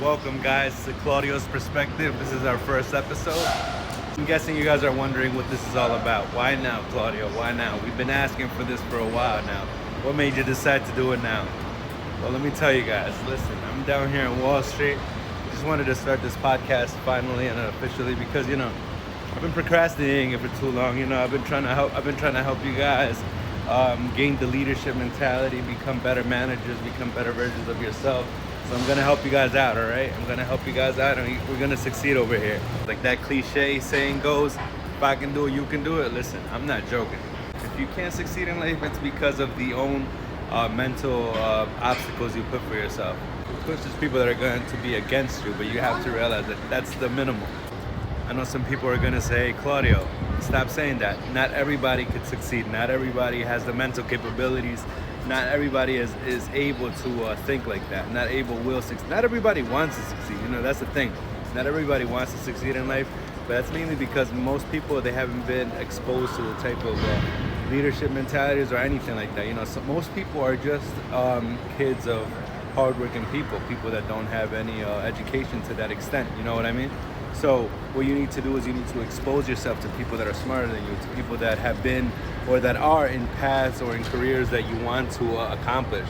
Welcome guys to Claudio's Perspective. This is our first episode. I'm guessing you guys are wondering what this is all about. Why now, Claudio? Why now? We've been asking for this for a while now. What made you decide to do it now? Well, let me tell you guys. Listen, I'm down here in Wall Street. Just wanted to start this podcast finally and officially because, I've been procrastinating it for too long. I've been trying to help you guys gain the leadership mentality, become better managers, become better versions of yourself. So I'm gonna help you guys out, all right? I'm gonna help you guys out, and we're gonna succeed over here. Like that cliche saying goes, if I can do it, you can do it. Listen, I'm not joking. If you can't succeed in life, it's because of the own mental obstacles you put for yourself. Of course, there's people that are going to be against you, but you have to realize that that's the minimum. I know some people are gonna say, Claudio, stop saying that. Not everybody could succeed. Not everybody has the mental capabilities. Not everybody is able to think like that. Not will succeed. Not everybody wants to succeed. That's the thing. Not everybody wants to succeed in life, but that's mainly because most people, they haven't been exposed to the type of leadership mentalities or anything like that. So most people are just kids of hardworking people that don't have any education to that extent. You know what I mean? So what you need to do is you need to expose yourself to people that are smarter than you, to people that have been or that are in paths or in careers that you want to accomplish.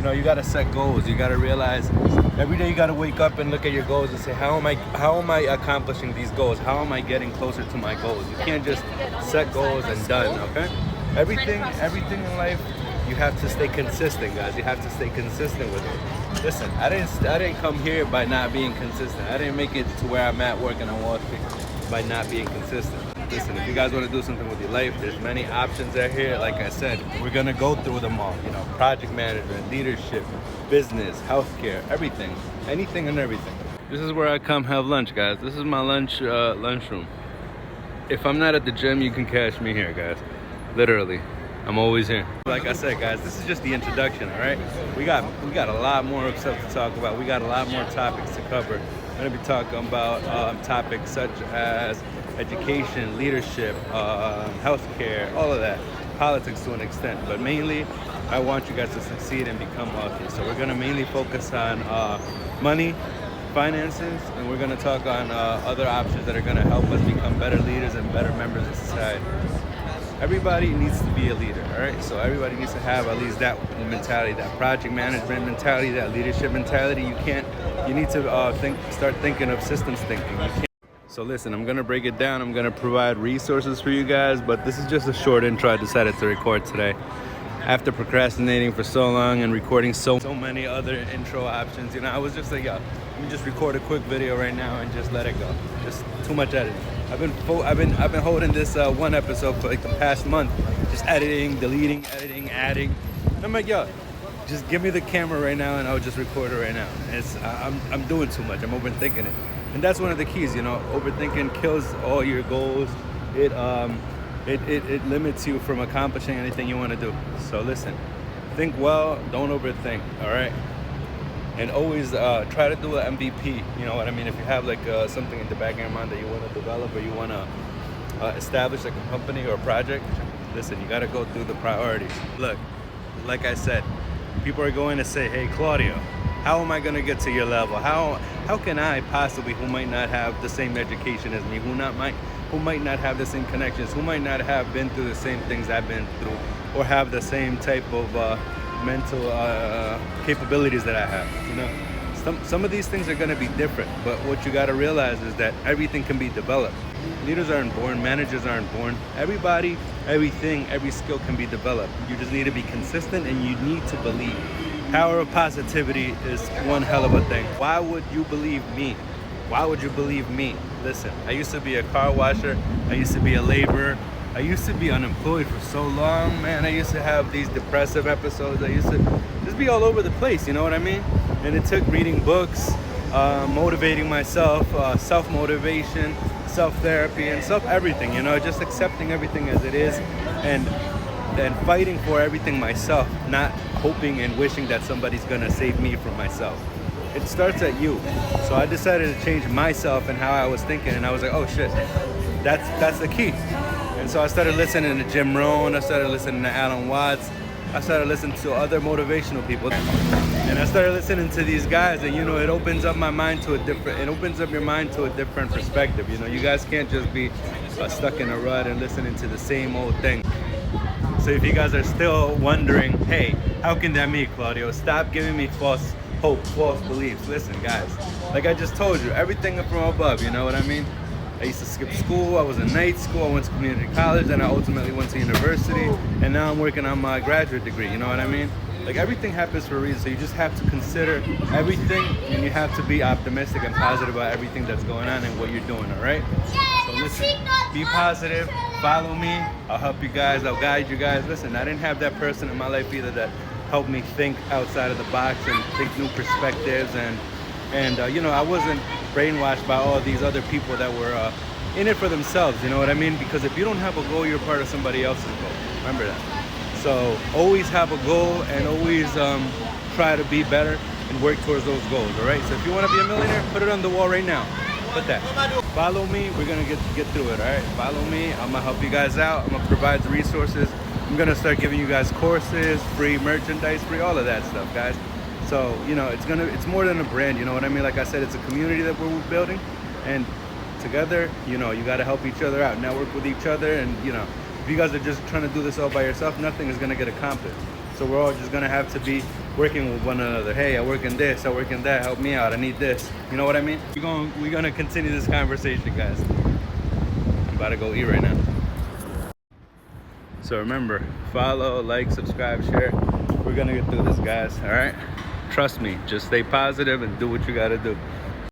You got to set goals. You got to realize every day you got to wake up and look at your goals and say, how am I accomplishing these goals? How am I getting closer to my goals? You can't just set goals and done, okay? Everything in life, you have to stay consistent, guys. You have to stay consistent with it. Listen, I didn't come here by not being consistent. I didn't make it to where I'm at working on Wall Street by not being consistent. Listen, if you guys want to do something with your life, there's many options out here. Like I said, we're gonna go through them all. Project management, leadership, business, healthcare, everything, anything and everything. This is where I come have lunch, guys. This is my lunchroom. If I'm not at the gym, you can catch me here, guys. Literally. I'm always here. Like I said, guys, this is just the introduction, all right? We got a lot more stuff to talk about. We got a lot more topics to cover. I'm gonna be talking about topics such as education, leadership, healthcare, all of that, politics to an extent. But mainly, I want you guys to succeed and become wealthy. So we're gonna mainly focus on money, finances, and we're gonna talk on other options that are gonna help us become better leaders and better members of society. Everybody needs to be a leader, all right? So everybody needs to have at least that mentality, that project management mentality, that leadership mentality. You need to start thinking of systems thinking. You can't. So listen, I'm gonna break it down. I'm gonna provide resources for you guys, but this is just a short intro I decided to record today. After procrastinating for so long and recording so many other intro options, I was just like, yo, let me just record a quick video right now and just let it go. Just too much editing. I've been holding this one episode for like the past month, just editing, deleting, editing, adding. And I'm like, yo, just give me the camera right now and I'll just record it right now. I'm doing too much. I'm overthinking it, and that's one of the keys. Overthinking kills all your goals. It limits you from accomplishing anything you want to do. So listen, think well, don't overthink. All right. And always try to do an MVP. You know what I mean? If you have like something in the back of your mind that you want to develop or you want to establish like a company or a project, listen, you got to go through the priorities. Look, like I said, people are going to say, hey, Claudio, how am I going to get to your level? How can I possibly, who might not have the same education as me, who might not have the same connections, who might not have been through the same things I've been through, or have the same type of mental capabilities that I have. Some of these things are going to be different, but what you got to realize is that everything can be developed. Leaders aren't born, managers aren't born. Everybody, everything, every skill can be developed. You just need to be consistent and you need to believe. Power of positivity is one hell of a thing. Why would you believe me? Why would you believe me? Listen, I used to be a car washer. I used to be a laborer. I used to be unemployed for so long, man. I used to have these depressive episodes. I used to just be all over the place, you know what I mean? And it took reading books, motivating myself, self-motivation, self-therapy, and everything, just accepting everything as it is and fighting for everything myself, not hoping and wishing that somebody's gonna save me from myself. It starts at you. So I decided to change myself and how I was thinking, and I was like, oh shit, that's the key. And so I started listening to Jim Rohn, I started listening to Alan Watts, I started listening to other motivational people. And I started listening to these guys, and you know, it opens up my mind to a different. It opens up your mind to a different perspective. You know, you guys can't just be stuck in a rut and listening to the same old thing. So if you guys are still wondering, hey, how can that be, Claudio? Stop giving me false hope, false beliefs. Listen, guys, like I just told you, everything from above. You know what I mean? I used to skip school. I was in night school. I went to community college, and I ultimately went to university. And now I'm working on my graduate degree. You know what I mean? Like everything happens for a reason. So you just have to consider everything, and you have to be optimistic and positive about everything that's going on and what you're doing. All right? So listen, be positive. Follow me. I'll help you guys. I'll guide you guys. Listen, I didn't have that person in my life either that helped me think outside of the box and think new perspectives. And you know, I wasn't brainwashed by all these other people that were in it for themselves. You know what I mean? Because if you don't have a goal, you're part of somebody else's goal. Remember that. So always have a goal and always try to be better and work towards those goals. All right. So if you want to be a millionaire, put it on the wall right now. Put that. Follow me. We're gonna get through it. All right. Follow me. I'm gonna help you guys out. I'm gonna provide the resources. I'm gonna start giving you guys courses, free merchandise, free all of that stuff, guys. So you know, it's more than a brand. You know what I mean? Like I said, it's a community that we're building, and together, you know, you got to help each other out, network with each other, and you know, if you guys are just trying to do this all by yourself, nothing is gonna get accomplished. So we're all just gonna have to be working with one another. Hey, I work in this, I work in that. Help me out. I need this. You know what I mean? We're gonna continue this conversation, guys. I'm about to go eat right now. So remember, follow, like, subscribe, share. We're gonna get through this, guys. All right? Trust me. Just stay positive and do what you gotta do.